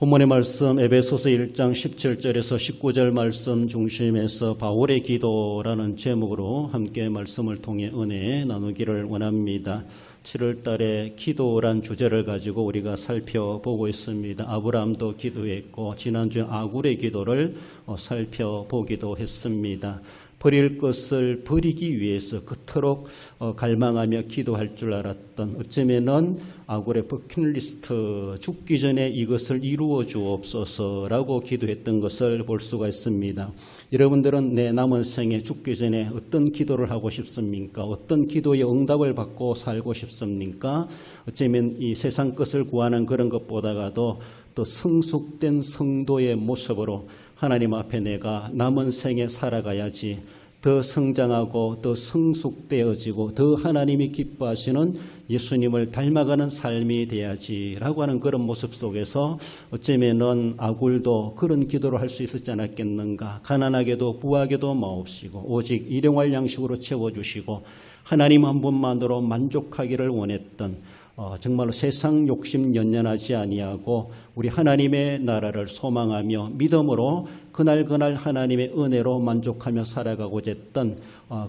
본문의 말씀 에베소서 1장 17절에서 19절 말씀 중심에서 바울의 기도라는 제목으로 함께 말씀을 통해 은혜 나누기를 원합니다. 7월 달에 기도란 주제를 가지고 우리가 살펴보고 있습니다. 아브라함도 기도했고 지난주에 아굴의 기도를 살펴보기도 했습니다. 버릴 것을 버리기 위해서 그토록 갈망하며 기도할 줄 알았던, 어쩌면은 아굴의 버킷리스트, 죽기 전에 이것을 이루어 주옵소서라고 기도했던 것을 볼 수가 있습니다. 여러분들은 내 남은 생에 죽기 전에 어떤 기도를 하고 싶습니까? 어떤 기도의 응답을 받고 살고 싶습니까? 어쩌면 이 세상 것을 구하는 그런 것보다가도 또 성숙된 성도의 모습으로 하나님 앞에 내가 남은 생에 살아가야지, 더 성장하고 더 성숙되어지고 더 하나님이 기뻐하시는 예수님을 닮아가는 삶이 돼야지라고 하는 그런 모습 속에서 어쩌면은 아굴도 그런 기도를 할 수 있었지 않았겠는가. 가난하게도 부하게도 마옵시고 오직 일용할 양식으로 채워주시고 하나님 한 분만으로 만족하기를 원했던, 정말로 세상 욕심 연연하지 아니하고 우리 하나님의 나라를 소망하며 믿음으로 그날 하나님의 은혜로 만족하며 살아가고자 했던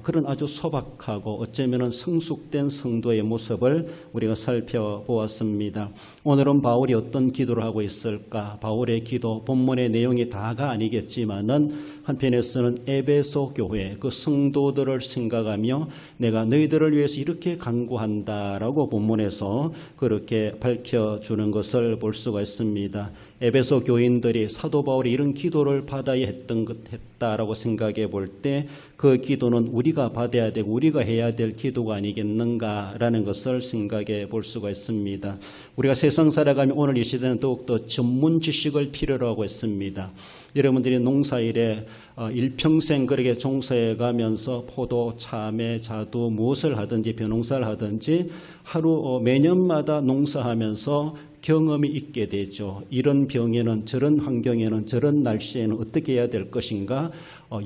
그런 아주 소박하고 어쩌면 성숙된 성도의 모습을 우리가 살펴보았습니다. 오늘은 바울이 어떤 기도를 하고 있을까? 바울의 기도, 본문의 내용이 다가 아니겠지만은 한편에서는 에베소 교회 그 성도들을 생각하며 내가 너희들을 위해서 이렇게 간구한다라고 본문에서 그렇게 밝혀주는 것을 볼 수가 있습니다. 에베소 교인들이 사도 바울이 이런 기도를 받아야 했다라고 생각해 볼 때 그 기도는 우리가 받아야 되고 우리가 해야 될 기도가 아니겠는가라는 것을 생각해 볼 수가 있습니다. 우리가 세상 살아가면 오늘 이 시대는 더욱더 전문 지식을 필요로 하고 있습니다. 여러분들이 농사일에 일평생 그렇게 종사해 가면서 포도, 참외, 자두 무엇을 하든지 벼농사를 하든지 하루 매년마다 농사하면서 경험이 있게 되죠. 이런 병에는 저런 환경에는 저런 날씨에는 어떻게 해야 될 것인가,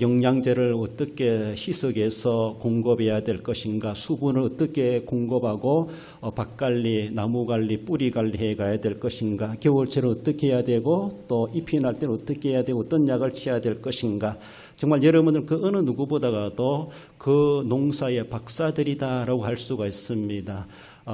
영양제를 어떻게 희석해서 공급해야 될 것인가, 수분을 어떻게 공급하고 밭관리, 나무관리, 뿌리관리 해가야 될 것인가, 겨울철을 어떻게 해야 되고 또 잎이 날 때는 어떻게 해야 되고 어떤 약을 치어야 될 것인가. 정말 여러분들 그 어느 누구보다도 그 농사의 박사들이다라고 할 수가 있습니다.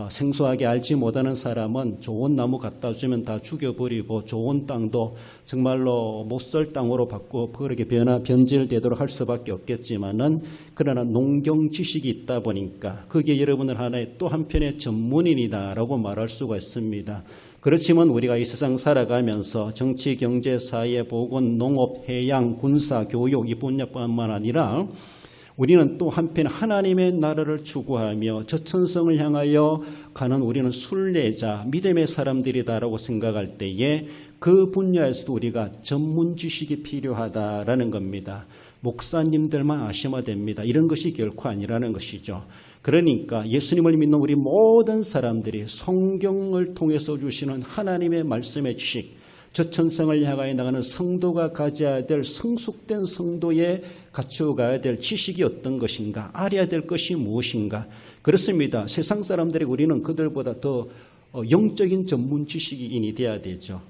생소하게 알지 못하는 사람은 좋은 나무 갖다 주면 다 죽여버리고 좋은 땅도 정말로 못쓸 땅으로 바꾸고 그렇게 변질되도록 할 수밖에 없겠지만은, 그러나 농경 지식이 있다 보니까 그게 여러분을 하나의 또 한편의 전문인이다라고 말할 수가 있습니다. 그렇지만 우리가 이 세상 살아가면서 정치, 경제, 사회, 보건, 농업, 해양, 군사, 교육 이 분야뿐만 아니라 우리는 또 한편 하나님의 나라를 추구하며 저천성을 향하여 가는 우리는 순례자, 믿음의 사람들이다라고 생각할 때에 그 분야에서도 우리가 전문 지식이 필요하다라는 겁니다. 목사님들만 아시면 됩니다. 이런 것이 결코 아니라는 것이죠. 그러니까 예수님을 믿는 우리 모든 사람들이 성경을 통해서 주시는 하나님의 말씀의 지식, 저천성을 향하여 나가는 성도가 가져야 될 성숙된 성도에 갖추어가야 될 지식이 어떤 것인가, 알아야 될 것이 무엇인가. 그렇습니다. 세상 사람들이 우리는 그들보다 더 영적인 전문 지식인이 돼야 되죠.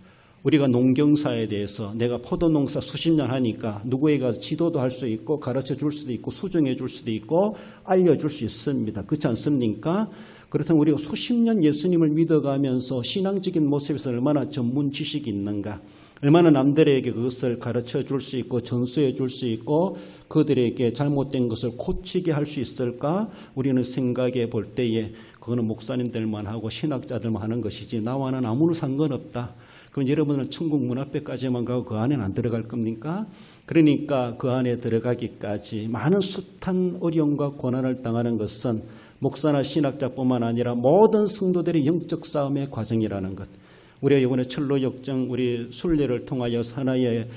우리가 농경사에 대해서 내가 포도농사 수십 년 하니까 누구에 가서 지도도 할 수 있고 가르쳐 줄 수도 있고 수정해 줄 수도 있고 알려줄 수 있습니다. 그렇지 않습니까? 그렇다면 우리가 수십 년 예수님을 믿어가면서 신앙적인 모습에서 얼마나 전문 지식이 있는가, 얼마나 남들에게 그것을 가르쳐 줄 수 있고 전수해 줄 수 있고 그들에게 잘못된 것을 고치게 할 수 있을까? 우리는 생각해 볼 때에 그거는 목사님들만 하고 신학자들만 하는 것이지 나와는 아무런 상관없다. 그럼 여러분은 천국 문 앞에까지만 가고 그 안에는 안 들어갈 겁니까? 그러니까 그 안에 들어가기까지 많은 숱한 어려움과 고난을 당하는 것은 목사나 신학자뿐만 아니라 모든 성도들의 영적 싸움의 과정이라는 것. 우리가 이번에 철로 역정 우리 순례를 통하여 하나의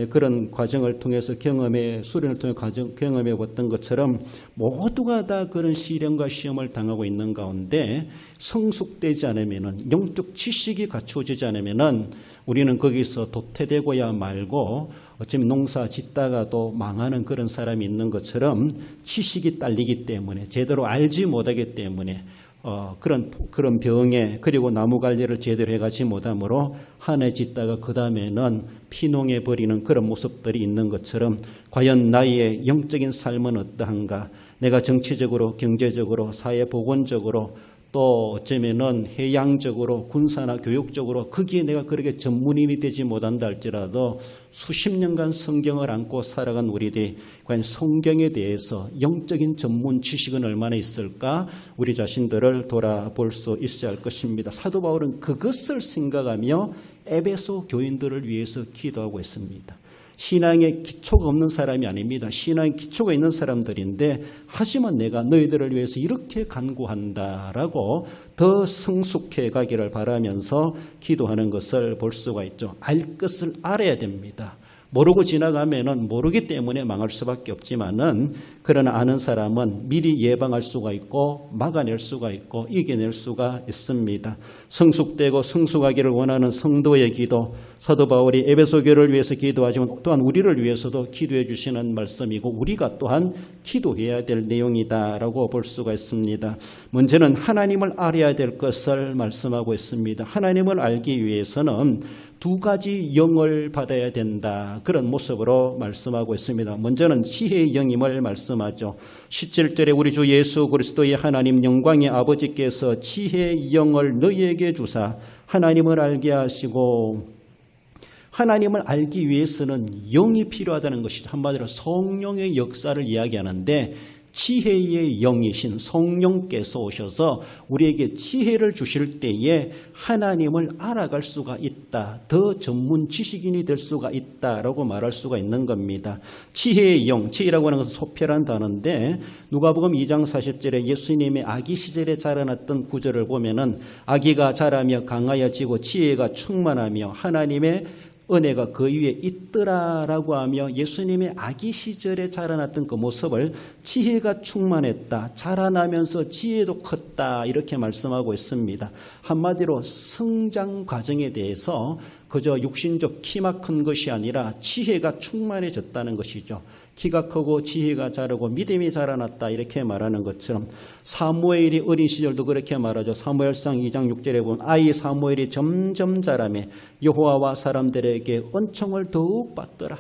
그런 과정을 통해서 수련을 통해 경험해 봤던 것처럼 모두가 다 그런 시련과 시험을 당하고 있는 가운데 성숙되지 않으면은, 영적 지식이 갖추어지지 않으면은 우리는 거기서 도태되고야 말고 어쩌면 농사 짓다가도 망하는 그런 사람이 있는 것처럼 지식이 딸리기 때문에, 제대로 알지 못하기 때문에 그런 병에 그리고 나무 관리를 제대로 해가지 못하므로 한 해 짓다가 그 다음에는 피농해 버리는 그런 모습들이 있는 것처럼 과연 나의 영적인 삶은 어떠한가? 내가 정치적으로, 경제적으로, 사회보건적으로 또 어쩌면은 해양적으로, 군사나 교육적으로 거기에 내가 그렇게 전문인이 되지 못한다 할지라도 수십 년간 성경을 안고 살아간 우리들이 과연 성경에 대해서 영적인 전문 지식은 얼마나 있을까? 우리 자신들을 돌아볼 수 있어야 할 것입니다. 사도 바울은 그것을 생각하며 에베소 교인들을 위해서 기도하고 있습니다. 신앙에 기초가 없는 사람이 아닙니다. 신앙에 기초가 있는 사람들인데 하지만 내가 너희들을 위해서 이렇게 간구한다라고 더 성숙해 가기를 바라면서 기도하는 것을 볼 수가 있죠. 알 것을 알아야 됩니다. 모르고 지나가면은 모르기 때문에 망할 수밖에 없지만은 그러나 아는 사람은 미리 예방할 수가 있고 막아낼 수가 있고 이겨낼 수가 있습니다. 성숙되고 성숙하기를 원하는 성도의 기도, 사도 바울이 에베소 교회를 위해서 기도하지만 또한 우리를 위해서도 기도해 주시는 말씀이고 우리가 또한 기도해야 될 내용이다라고 볼 수가 있습니다. 문제는 하나님을 알아야 될 것을 말씀하고 있습니다. 하나님을 알기 위해서는 두 가지 영을 받아야 된다. 그런 모습으로 말씀하고 있습니다. 먼저는 지혜의 영임을 말씀하죠. 17절에 우리 주 예수 그리스도의 하나님 영광의 아버지께서 지혜의 영을 너희에게 주사 하나님을 알게 하시고, 하나님을 알기 위해서는 영이 필요하다는 것이죠. 한마디로 성령의 역사를 이야기하는데 지혜의 영이신 성령께서 오셔서 우리에게 지혜를 주실 때에 하나님을 알아갈 수가 있다. 더 전문 지식인이 될 수가 있다라고 말할 수가 있는 겁니다. 지혜의 영, 지혜라고 하는 것은 소표라는 단어인데 누가복음 2장 40절에 예수님의 아기 시절에 자라났던 구절을 보면은 아기가 자라며 강하여지고 지혜가 충만하며 하나님의 은혜가 그 위에 있더라라고 하며 예수님의 아기 시절에 자라났던 그 모습을 지혜가 충만했다, 자라나면서 지혜도 컸다 이렇게 말씀하고 있습니다. 한마디로 성장 과정에 대해서 그저 육신적 키만 큰 것이 아니라 지혜가 충만해졌다는 것이죠. 키가 크고 지혜가 자라고 믿음이 자라났다 이렇게 말하는 것처럼 사무엘이 어린 시절도 그렇게 말하죠. 사무엘상 2장 6절에 보면 아이 사무엘이 점점 자라매 여호와와 사람들에게 은총을 더욱 받더라.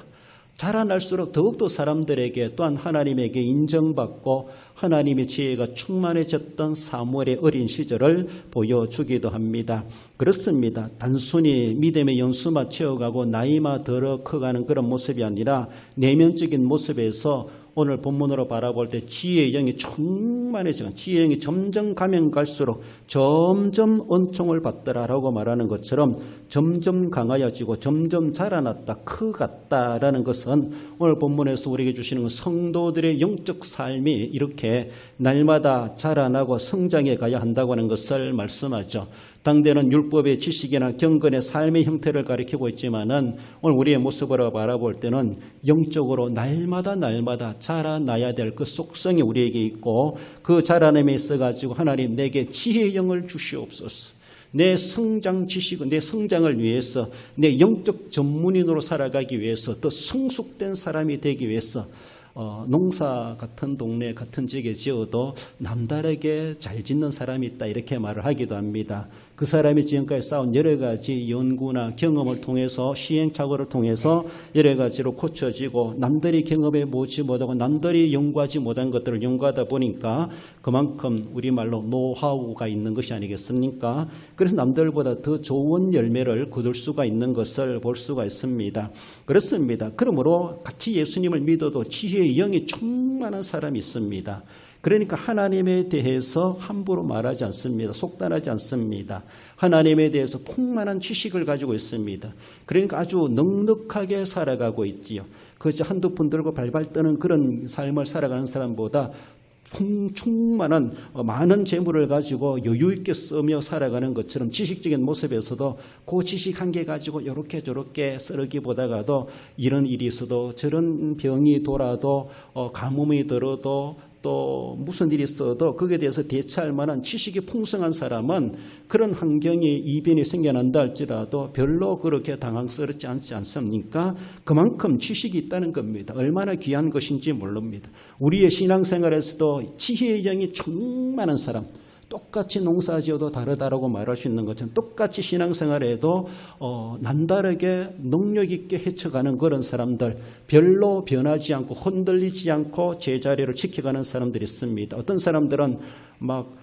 자라날수록 더욱더 사람들에게 또한 하나님에게 인정받고 하나님의 지혜가 충만해졌던 사무엘의 어린 시절을 보여주기도 합니다. 그렇습니다. 단순히 믿음의 연수만 채워가고 나이만 들어 커가는 그런 모습이 아니라 내면적인 모습에서 오늘 본문으로 바라볼 때 지혜의 영이 충만해지고 지혜의 영이 점점 가면 갈수록 점점 은총을 받더라라고 말하는 것처럼 점점 강하여지고 점점 자라났다, 커갔다라는 것은 오늘 본문에서 우리에게 주시는 성도들의 영적 삶이 이렇게 날마다 자라나고 성장해 가야 한다고 하는 것을 말씀하죠. 당대는 율법의 지식이나 경건의 삶의 형태를 가리키고 있지만은 오늘 우리의 모습으로 바라볼 때는 영적으로 날마다 자라나야 될 그 속성이 우리에게 있고 그 자라남에 있어가지고 하나님 내게 지혜의 영을 주시옵소서. 내 성장 지식은 내 성장을 위해서 내 영적 전문인으로 살아가기 위해서 더 성숙된 사람이 되기 위해서 농사 같은 동네 같은 지역에 지어도 남다르게 잘 짓는 사람이 있다 이렇게 말을 하기도 합니다. 그 사람이 지금까지 쌓은 여러 가지 연구나 경험을 통해서 시행착오를 통해서 여러 가지로 고쳐지고 남들이 경험해 보지 못하고 남들이 연구하지 못한 것들을 연구하다 보니까 그만큼 우리말로 노하우가 있는 것이 아니겠습니까? 그래서 남들보다 더 좋은 열매를 거둘 수가 있는 것을 볼 수가 있습니다. 그렇습니다. 그러므로 같이 예수님을 믿어도 지혜의 영이 충만한 사람이 있습니다. 그러니까 하나님에 대해서 함부로 말하지 않습니다. 속단하지 않습니다. 하나님에 대해서 풍만한 지식을 가지고 있습니다. 그러니까 아주 넉넉하게 살아가고 있지요. 그저 한두 푼 들고 발발 떠는 그런 삶을 살아가는 사람보다 충만한 많은 재물을 가지고 여유 있게 쓰며 살아가는 것처럼 지식적인 모습에서도 그 지식 한 개 가지고 이렇게 저렇게 쓰기보다가도 이런 일이 있어도 저런 병이 돌아도 가뭄이 들어도 또 무슨 일이 있어도 거기에 대해서 대처할 만한 지식이 풍성한 사람은 그런 환경이 이변이 생겨난다 할지라도 별로 그렇게 당황스럽지 않지 않습니까? 그만큼 지식이 있다는 겁니다. 얼마나 귀한 것인지 모릅니다. 우리의 신앙생활에서도 지혜의 영이 충만한 사람, 똑같이 농사지어도 다르다라고 말할 수 있는 것처럼 똑같이 신앙생활에도 남다르게 능력 있게 헤쳐가는 그런 사람들, 별로 변하지 않고 흔들리지 않고 제자리를 지켜가는 사람들이 있습니다. 어떤 사람들은 막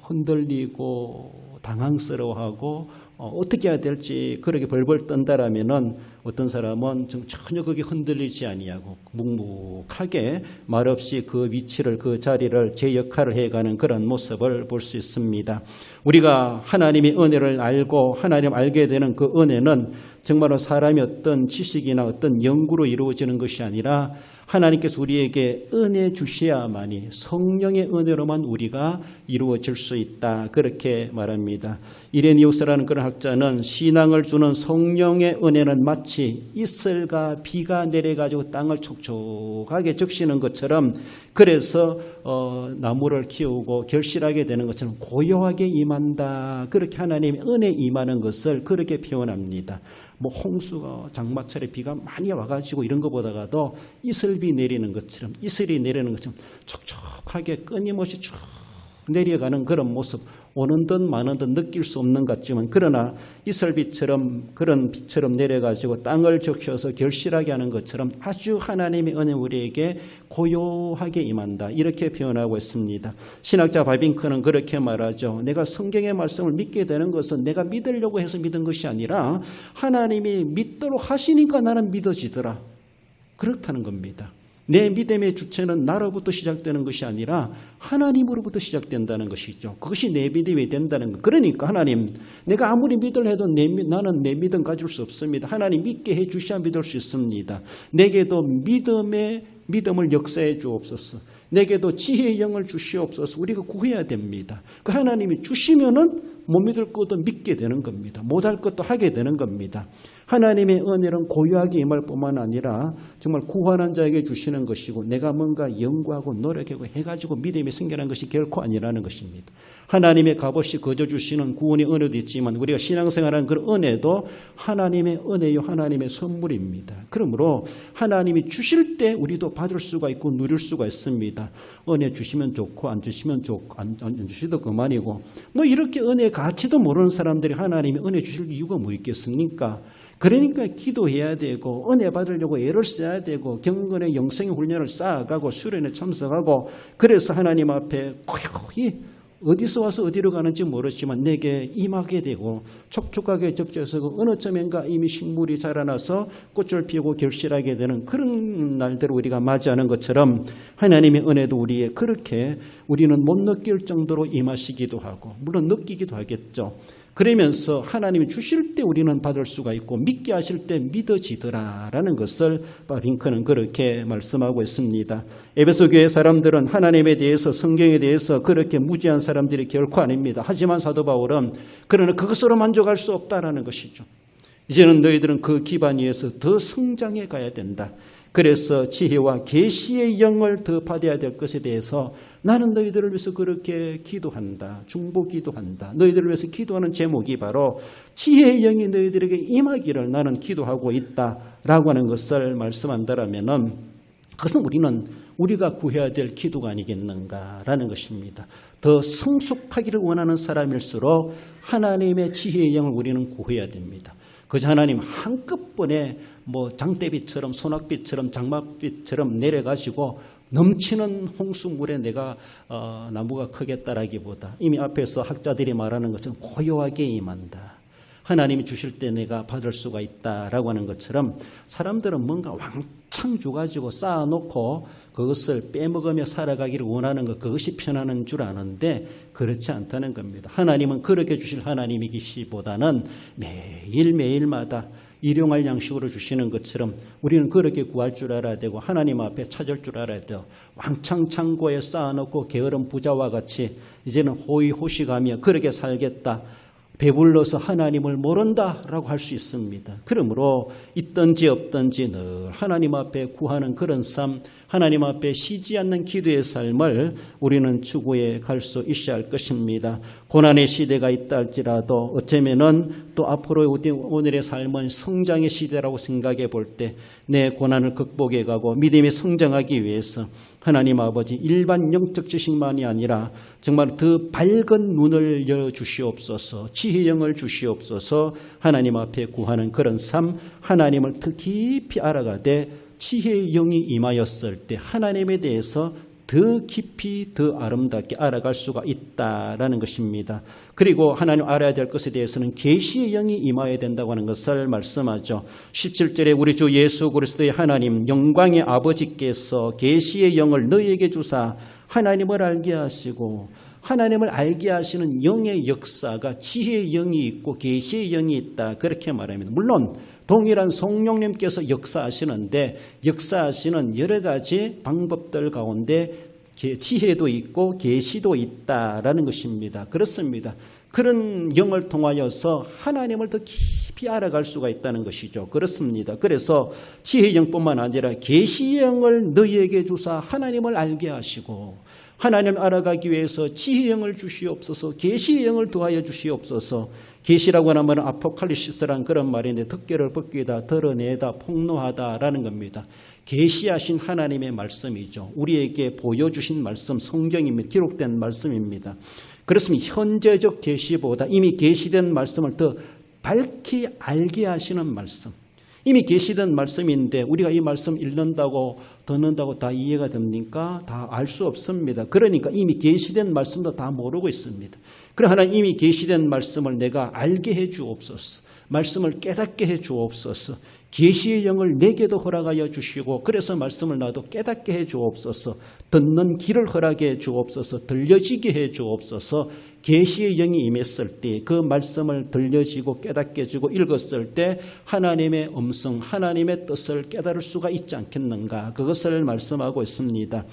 흔들리고 당황스러워하고 어떻게 해야 될지 그렇게 벌벌 떤다라면은 어떤 사람은 전혀 그게 흔들리지 아니하고 묵묵하게 말없이 그 위치를 그 자리를 제 역할을 해가는 그런 모습을 볼 수 있습니다. 우리가 하나님의 은혜를 알고 하나님 알게 되는 그 은혜는 정말로 사람이 어떤 지식이나 어떤 연구로 이루어지는 것이 아니라 하나님께서 우리에게 은혜 주셔야만이 성령의 은혜로만 우리가 이루어질 수 있다. 그렇게 말합니다. 이레니우스라는 그런 학자는 신앙을 주는 성령의 은혜는 마치 이슬과 비가 내려가지고 땅을 촉촉하게 적시는 것처럼 그래서 나무를 키우고 결실하게 되는 것처럼 고요하게 임한다. 그렇게 하나님의 은혜 임하는 것을 그렇게 표현합니다. 뭐 홍수가 장마철에 비가 많이 와가지고 이런 것보다도 이슬비 내리는 것처럼 이슬이 내리는 것처럼 촉촉하게 끊임없이 쭉 내려가는 그런 모습, 오는 듯 마는 듯 느낄 수 없는 것 같지만 그러나 이슬비처럼 그런 비처럼 내려가지고 땅을 적셔서 결실하게 하는 것처럼 아주 하나님의 은혜 우리에게 고요하게 임한다. 이렇게 표현하고 있습니다. 신학자 바빙크는 그렇게 말하죠. 내가 성경의 말씀을 믿게 되는 것은 내가 믿으려고 해서 믿은 것이 아니라 하나님이 믿도록 하시니까 나는 믿어지더라. 그렇다는 겁니다. 내 믿음의 주체는 나로부터 시작되는 것이 아니라 하나님으로부터 시작된다는 것이죠. 그것이 내 믿음이 된다는 것. 그러니까 하나님, 내가 아무리 믿으려 해도 나는 내 믿음 가질 수 없습니다. 하나님 믿게 해 주셔야 믿을 수 있습니다. 내게도 믿음을 역사해 주옵소서. 내게도 지혜의 영을 주시옵소서. 우리가 구해야 됩니다. 그 하나님이 주시면은 못 믿을 것도 믿게 되는 겁니다. 못할 것도 하게 되는 겁니다. 하나님의 은혜는 고요하게 임할 뿐만 아니라 정말 구하는 자에게 주시는 것이고 내가 뭔가 연구하고 노력하고 해가지고 믿음이 생겨난 것이 결코 아니라는 것입니다. 하나님의 값없이 거저 주시는 구원의 은혜도 있지만 우리가 신앙생활하는 그런 은혜도 하나님의 은혜요 하나님의 선물입니다. 그러므로 하나님이 주실 때 우리도 받을 수가 있고 누릴 수가 있습니다. 은혜 주시면 좋고 안 주시면 좋고 안 주시도 그만이고 뭐 이렇게 은혜의 가치도 모르는 사람들이 하나님이 은혜 주실 이유가 뭐 있겠습니까? 그러니까 기도해야 되고 은혜 받으려고 애를 써야 되고 경건의 영성의 훈련을 쌓아가고 수련에 참석하고 그래서 하나님 앞에 고요히 어디서 와서 어디로 가는지 모르지만 내게 임하게 되고 촉촉하게 적셔서 어느 점인가 이미 식물이 자라나서 꽃을 피우고 결실하게 되는 그런 날들을 우리가 맞이하는 것처럼 하나님의 은혜도 우리에 그렇게 우리는 못 느낄 정도로 임하시기도 하고 물론 느끼기도 하겠죠. 그러면서 하나님이 주실 때 우리는 받을 수가 있고 믿게 하실 때 믿어지더라라는 것을 바빙크는 그렇게 말씀하고 있습니다. 에베소 교회 사람들은 하나님에 대해서 성경에 대해서 그렇게 무지한 사람들이 결코 아닙니다. 하지만 사도 바울은 그러나 그것으로 만족할 수 없다라는 것이죠. 이제는 너희들은 그 기반 위에서 더 성장해 가야 된다. 그래서 지혜와 계시의 영을 더 받아야 될 것에 대해서 나는 너희들을 위해서 그렇게 기도한다. 중보 기도한다. 너희들을 위해서 기도하는 제목이 바로 지혜의 영이 너희들에게 임하기를 나는 기도하고 있다라고 하는 것을 말씀한다라면은 그것은 우리가 구해야 될 기도가 아니겠는가라는 것입니다. 더 성숙하기를 원하는 사람일수록 하나님의 지혜의 영을 우리는 구해야 됩니다. 그저 하나님 한꺼번에 뭐 장대비처럼 소낙비처럼 장막비처럼 내려가지고 넘치는 홍수물에 내가 나무가 크겠다라기보다 이미 앞에서 학자들이 말하는 것처럼 고요하게 임한다. 하나님이 주실 때 내가 받을 수가 있다라고 하는 것처럼 사람들은 뭔가 왕창 줘가지고 쌓아놓고 그것을 빼먹으며 살아가기를 원하는 것 그것이 편안한 줄 아는데 그렇지 않다는 겁니다. 하나님은 그렇게 주실 하나님이시보다는 매일매일마다 일용할 양식으로 주시는 것처럼 우리는 그렇게 구할 줄 알아야 되고 하나님 앞에 찾을 줄 알아야 돼요. 왕창 창고에 쌓아놓고 게으른 부자와 같이 이제는 호의호식하며 그렇게 살겠다. 배불러서 하나님을 모른다라고 할 수 있습니다. 그러므로 있든지 없든지 늘 하나님 앞에 구하는 그런 삶, 하나님 앞에 쉬지 않는 기도의 삶을 우리는 추구해 갈 수 있어야 할 것입니다. 고난의 시대가 있다 할지라도 어쩌면은 또 앞으로 오늘의 삶은 성장의 시대라고 생각해 볼 때 내 고난을 극복해 가고 믿음이 성장하기 위해서 하나님 아버지 일반 영적 지식만이 아니라 정말 더 밝은 눈을 열어주시옵소서, 지혜의 영을 주시옵소서. 하나님 앞에 구하는 그런 삶, 하나님을 더 깊이 알아가되 지혜의 영이 임하였을 때 하나님에 대해서 더 깊이 더 아름답게 알아갈 수가 있다라는 것입니다. 그리고 하나님 알아야 될 것에 대해서는 계시의 영이 임해야 된다고 하는 것을 말씀하죠. 17절에 우리 주 예수 그리스도의 하나님 영광의 아버지께서 계시의 영을 너희에게 주사 하나님을 알게 하시고, 하나님을 알게 하시는 영의 역사가 지혜의 영이 있고 계시의 영이 있다, 그렇게 말합니다. 물론 동일한 성령님께서 역사하시는데 역사하시는 여러 가지 방법들 가운데 지혜도 있고 계시도 있다라는 것입니다. 그렇습니다. 그런 영을 통하여서 하나님을 더 깊이 알아갈 수가 있다는 것이죠. 그렇습니다. 그래서 지혜의 영뿐만 아니라 계시의 영을 너희에게 주사 하나님을 알게 하시고, 하나님을 알아가기 위해서 지혜의 영을 주시옵소서, 계시의 영을 더하여 주시옵소서. 계시라고 하는 말은 아포칼리시스라는 그런 말인데 덮개를 벗기다, 드러내다, 폭로하다라는 겁니다. 계시하신 하나님의 말씀이죠. 우리에게 보여주신 말씀, 성경입니다. 기록된 말씀입니다. 그렇습니다. 현재적 계시보다 이미 계시된 말씀을 더 밝히 알게 하시는 말씀. 이미 계시된 말씀인데 우리가 이 말씀 읽는다고 듣는다고 다 이해가 됩니까? 다 알 수 없습니다. 그러니까 이미 계시된 말씀도 다 모르고 있습니다. 그러나 하나님 이미 계시된 말씀을 내가 알게 해 주옵소서. 말씀을 깨닫게 해 주옵소서. 계시의 영을 내게도 허락하여 주시고, 그래서 말씀을 나도 깨닫게 해 주옵소서. 듣는 길을 허락해 주옵소서. 들려지게 해 주옵소서. 계시의 영이 임했을 때 그 말씀을 들려지고 깨닫게 해주고 읽었을 때 하나님의 음성, 하나님의 뜻을 깨달을 수가 있지 않겠는가, 그것을 말씀하고 있습니다.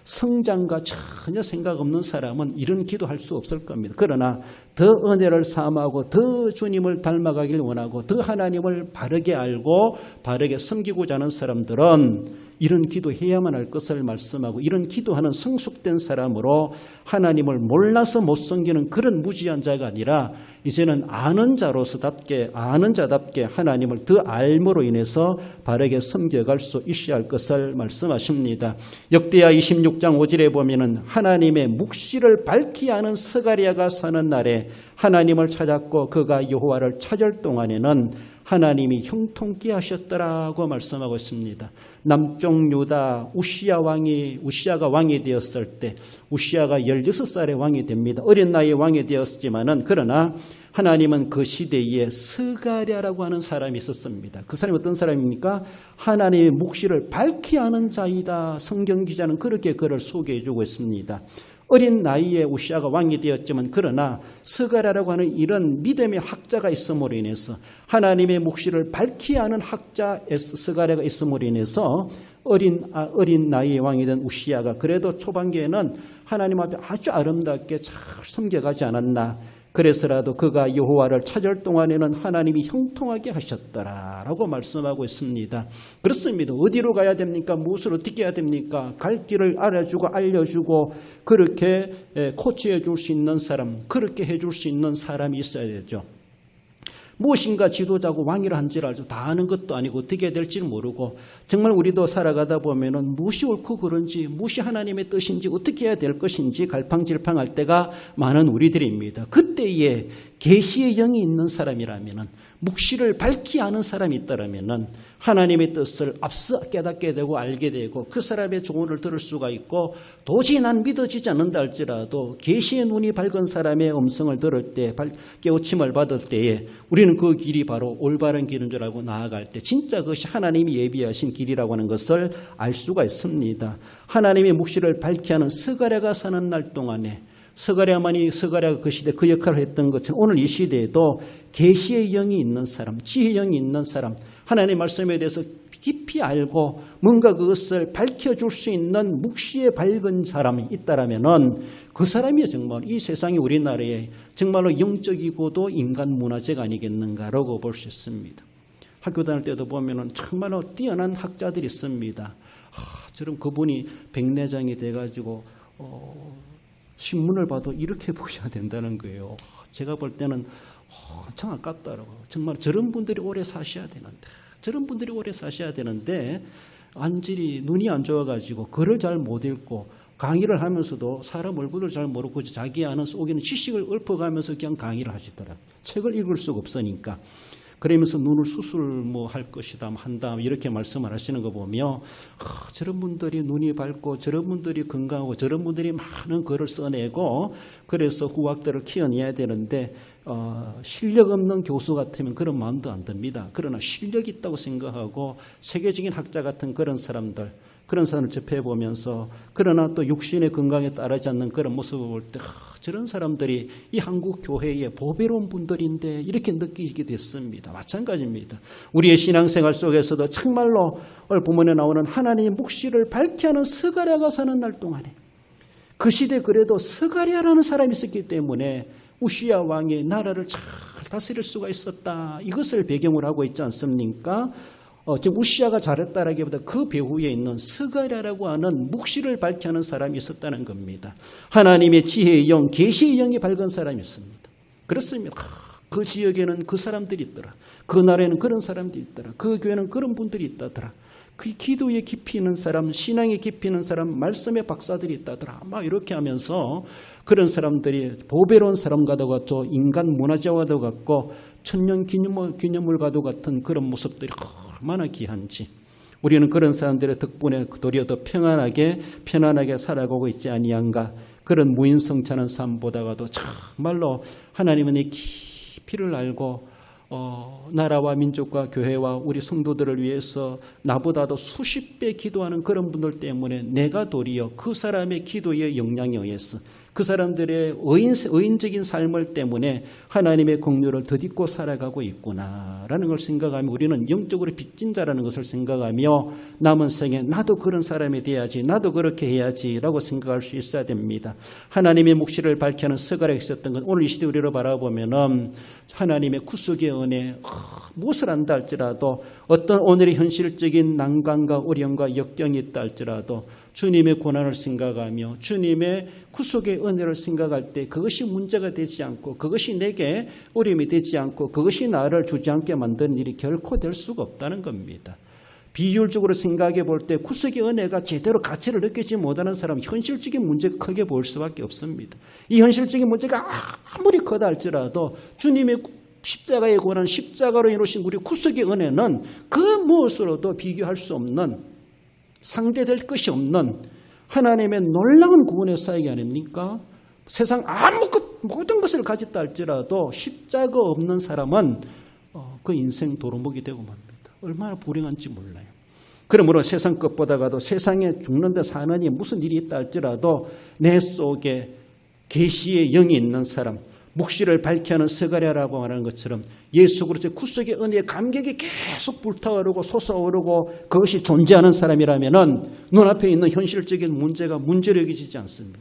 성장과 전혀 생각 없는 사람은 이런 기도할 수 없을 겁니다. 그러나 더 은혜를 삼하고 더 주님을 닮아가길 원하고 더 하나님을 바르게 알고 바르게 섬기고자 하는 사람들은 이런 기도해야만 할 것을 말씀하고, 이런 기도하는 성숙된 사람으로 하나님을 몰라서 못 섬기는 그런 무지한 자가 아니라 이제는 아는 자로서답게, 아는 자답게 하나님을 더 알므로 인해서 바르게 섬겨갈 수 있어야 할 것을 말씀하십니다. 역대하 26장 5절에 보면은 하나님의 묵시를 밝히 아는 스가랴가 사는 날에 하나님을 찾았고 그가 여호와를 찾을 동안에는 하나님이 형통케 하셨더라고 말씀하고 있습니다. 남쪽 유다 우시아가 왕이 되었을 때, 우시아가 16살의 왕이 됩니다. 어린 나이에 왕이 되었지만은, 그러나 하나님은 그 시대에 스가랴라고 하는 사람이 있었습니다. 그 사람이 어떤 사람입니까? 하나님의 묵시를 밝히 아는 자이다. 성경 기자는 그렇게 그를 소개해 주고 있습니다. 어린 나이에 우시아가 왕이 되었지만, 그러나 스가랴라고 하는 이런 믿음의 학자가 있음으로 인해서, 하나님의 묵시를 밝히 아는 학자 스가랴가 있음으로 인해서 어린 나이에 왕이 된 우시아가 그래도 초반기에는 하나님 앞에 아주 아름답게 잘 섬겨가지 않았나. 그래서라도 그가 여호와를 찾을 동안에는 하나님이 형통하게 하셨더라라고 말씀하고 있습니다. 그렇습니다. 어디로 가야 됩니까? 무엇을 어떻게 해야 됩니까? 갈 길을 알아주고 알려주고 그렇게 코치해 줄 수 있는 사람, 그렇게 해줄 수 있는 사람이 있어야 되죠. 무엇인가 지도자고 왕이라 한지라도 다 아는 것도 아니고 어떻게 해야 될지 모르고, 정말 우리도 살아가다 보면은 무엇이 옳고 그른지, 무엇이 하나님의 뜻인지, 어떻게 해야 될 것인지 갈팡질팡할 때가 많은 우리들입니다. 그때에 계시의 영이 있는 사람이라면은, 묵시를 밝히 아는 사람이 있다라면은 하나님의 뜻을 앞서 깨닫게 되고 알게 되고 그 사람의 조언을 들을 수가 있고, 도저히 난 믿어지지 않는다 할지라도 계시의 눈이 밝은 사람의 음성을 들을 때, 깨우침을 받을 때에 우리는 그 길이 바로 올바른 길인 줄 알고 나아갈 때 진짜 그것이 하나님이 예비하신 길이라고 하는 것을 알 수가 있습니다. 하나님의 묵시를 밝히 하는 스가랴가 사는 날 동안에, 스가랴가 그 시대 그 역할을 했던 것처럼 오늘 이 시대에도 계시의 영이 있는 사람, 지혜의 영이 있는 사람, 하나님의 말씀에 대해서 깊이 알고 뭔가 그것을 밝혀줄 수 있는 묵시에 밝은 사람이 있다라면은 그 사람이 정말 이 세상이 우리나라에 정말로 영적이고도 인간 문화재가 아니겠는가라고 볼 수 있습니다. 학교 다닐 때도 보면은 정말로 뛰어난 학자들이 있습니다. 저런 그분이 백내장이 돼가지고 신문을 봐도 이렇게 보셔야 된다는 거예요. 제가 볼 때는 엄청 아깝더라고요. 정말 저런 분들이 오래 사셔야 되는데 안질이 눈이 안 좋아가지고 글을 잘 못 읽고 강의를 하면서도 사람 얼굴을 잘 모르고 자기 아는 속에는 지식을 읊어가면서 그냥 강의를 하시더라고요. 책을 읽을 수가 없으니까. 그러면서 눈을 수술 할 것이다, 한다 이렇게 말씀을 하시는 거 보며 저런 분들이 눈이 밝고 저런 분들이 건강하고 저런 분들이 많은 글을 써내고 그래서 후학들을 키워내야 되는데 실력 없는 교수 같으면 그런 마음도 안 듭니다. 그러나 실력이 있다고 생각하고 세계적인 학자 같은 그런 사람들 접해보면서 그러나 또 육신의 건강에 따르지 않는 그런 모습을 볼 때 저런 사람들이 이 한국 교회의 보배로운 분들인데 이렇게 느끼게 됐습니다. 마찬가지입니다. 우리의 신앙생활 속에서도 정말로 오늘 본문에 나오는 하나님의 묵시를 밝게 하는 스가랴가 사는 날 동안에 그 시대 그래도 스가랴라는 사람이 있었기 때문에 우시야 왕이 나라를 잘 다스릴 수가 있었다. 이것을 배경으로 하고 있지 않습니까? 지금 우시야가 잘했다라기보다 그 배후에 있는 스가랴라고 하는 묵시를 밝게 하는 사람이 있었다는 겁니다. 하나님의 지혜의 영, 계시의 영이 밝은 사람이 있습니다. 그렇습니다. 그 지역에는 그 사람들이 있더라. 그 나라에는 그런 사람들이 있더라. 그 교회는 그런 분들이 있다더라. 그 기도에 깊이 있는 사람, 신앙에 깊이 있는 사람, 말씀의 박사들이 있다더라. 막 이렇게 하면서 그런 사람들이 보배로운 사람과도 같고 인간 문화재와도 같고 천년 기념물과도 같은 그런 모습들이 얼마나 귀한지 우리는 그런 사람들의 덕분에 도리어 더 편안하게 살아가고 있지 아니한가. 그런 무임성찬한 삶보다가도 정말로 하나님은 이 깊이를 알고 나라와 민족과 교회와 우리 성도들을 위해서 나보다도 수십 배 기도하는 그런 분들 때문에 내가 도리어 그 사람의 기도의 영향에 의해서 그 사람들의 의인적인 삶을 때문에 하나님의 긍휼을 덧입고 살아가고 있구나라는 걸 생각하며 우리는 영적으로 빚진 자라는 것을 생각하며 남은 생에 나도 그런 사람이 돼야지, 나도 그렇게 해야지라고 생각할 수 있어야 됩니다. 하나님의 묵시를 밝히는 스가랴가 있었던 건 오늘 이 시대 우리를 바라보면은 하나님의 구속의 은혜 무엇을 한다 할지라도 어떤 오늘의 현실적인 난관과 어려움과 역경이 있다 할지라도 주님의 고난을 생각하며 주님의 구속의 은혜를 생각할 때 그것이 문제가 되지 않고 그것이 내게 어려움이 되지 않고 그것이 나를 주지 않게 만드는 일이 결코 될 수가 없다는 겁니다. 비율적으로 생각해 볼 때 구속의 은혜가 제대로 가치를 느끼지 못하는 사람은 현실적인 문제가 크게 보일 수밖에 없습니다. 이 현실적인 문제가 아무리 크다 할지라도 주님의 십자가의 고난, 십자가로 이루신 우리 구속의 은혜는 그 무엇으로도 비교할 수 없는 상대될 것이 없는 하나님의 놀라운 구원의 사역이 아닙니까? 세상 모든 것을 가졌다 할지라도 십자가 없는 사람은 그 인생 도루묵이 되고 맙니다. 얼마나 불행한지 몰라요. 그러므로 세상 것보다가도 세상에 죽는데 사느니 무슨 일이 있다 할지라도 내 속에 계시의 영이 있는 사람, 묵시를 밝게 하는 스가랴라고 말하는 것처럼 예수 그리스도의 구속의 은혜의 감격이 계속 불타오르고 솟아오르고 그것이 존재하는 사람이라면은 눈앞에 있는 현실적인 문제가 문제로 여겨지지 않습니다.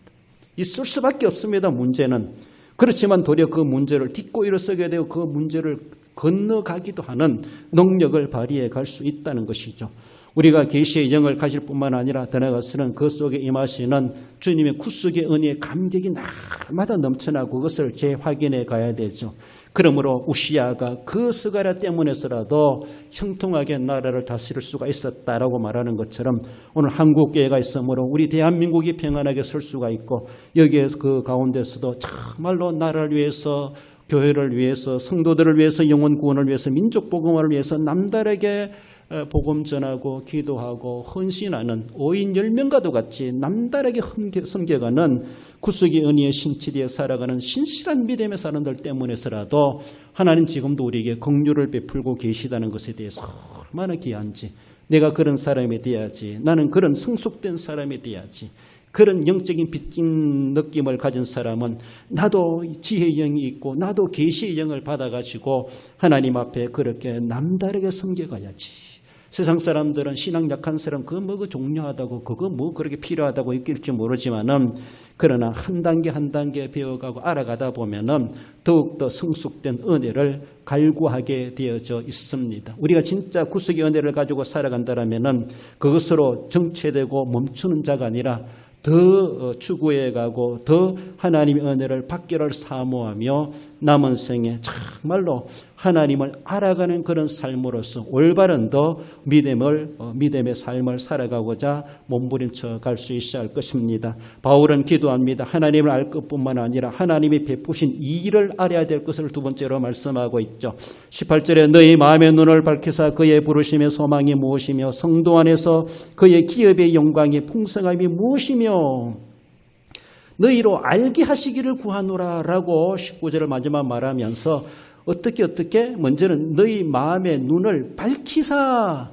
있을 수밖에 없습니다. 문제는. 그렇지만 도리어 그 문제를 딛고 일어서게 되고 그 문제를 건너가기도 하는 능력을 발휘해 갈 수 있다는 것이죠. 우리가 계시의 영을 가질 뿐만 아니라 더 나아가서는 그 속에 임하시는 주님의 구속의 은혜의 감격이 날마다 넘쳐나고 그것을 재확인해 가야 되죠. 그러므로 우시야가 그 스가랴 때문에서라도 형통하게 나라를 다스릴 수가 있었다라고 말하는 것처럼 오늘 한국교회가 있으므로 우리 대한민국이 평안하게 설 수가 있고 여기에서 그 가운데서도 정말로 나라를 위해서 교회를 위해서 성도들을 위해서 영혼 구원을 위해서 민족 복음화를 위해서 남다르게 복음 전하고 기도하고 헌신하는 5인 10명과도 같이 남다르게 섬겨가는 구속의 은혜의 신치리에 살아가는 신실한 믿음의 사람들 때문에서라도 하나님 지금도 우리에게 긍휼을 베풀고 계시다는 것에 대해서 얼마나 귀한지 내가 그런 사람이 돼야지 나는 그런 성숙된 사람이 돼야지 그런 영적인 빚진 느낌을 가진 사람은 나도 지혜의 영이 있고 나도 계시의 영을 받아가지고 하나님 앞에 그렇게 남다르게 섬겨가야지 세상 사람들은 신앙 약한 사람 그거 뭐 종료하다고 그거 뭐 그렇게 필요하다고 느낄지 모르지만은 그러나 한 단계 한 단계 배워가고 알아가다 보면은 더욱더 성숙된 은혜를 갈구하게 되어져 있습니다. 우리가 진짜 구속의 은혜를 가지고 살아간다라면은 그것으로 정체되고 멈추는 자가 아니라 더 추구해가고 더 하나님의 은혜를 받기를 사모하며 남은 생에 정말로 하나님을 알아가는 그런 삶으로서 올바른 더 믿음의 삶을 살아가고자 몸부림쳐 갈 수 있어야 할 것입니다. 바울은 기도합니다. 하나님을 알 것뿐만 아니라 하나님이 베푸신 이 일을 알아야 될 것을 두 번째로 말씀하고 있죠. 18절에 너희 마음의 눈을 밝히사 그의 부르심의 소망이 무엇이며 성도 안에서 그의 기업의 영광이 풍성함이 무엇이며 너희로 알게 하시기를 구하노라 라고 19절을 마지막 말하면서 어떻게 먼저는 너희 마음의 눈을 밝히사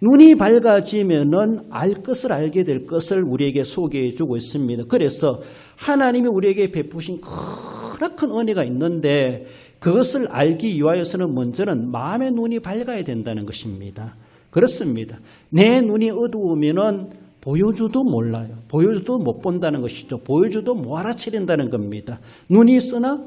눈이 밝아지면은 알 것을 알게 될 것을 우리에게 소개해 주고 있습니다. 그래서 하나님이 우리에게 베푸신 크나큰 은혜가 있는데 그것을 알기 위하여서는 먼저는 마음의 눈이 밝아야 된다는 것입니다. 그렇습니다. 내 눈이 어두우면은 보여줘도 몰라요. 보여줘도 못 본다는 것이죠. 보여줘도 못 알아채린다는 겁니다. 눈이 있으나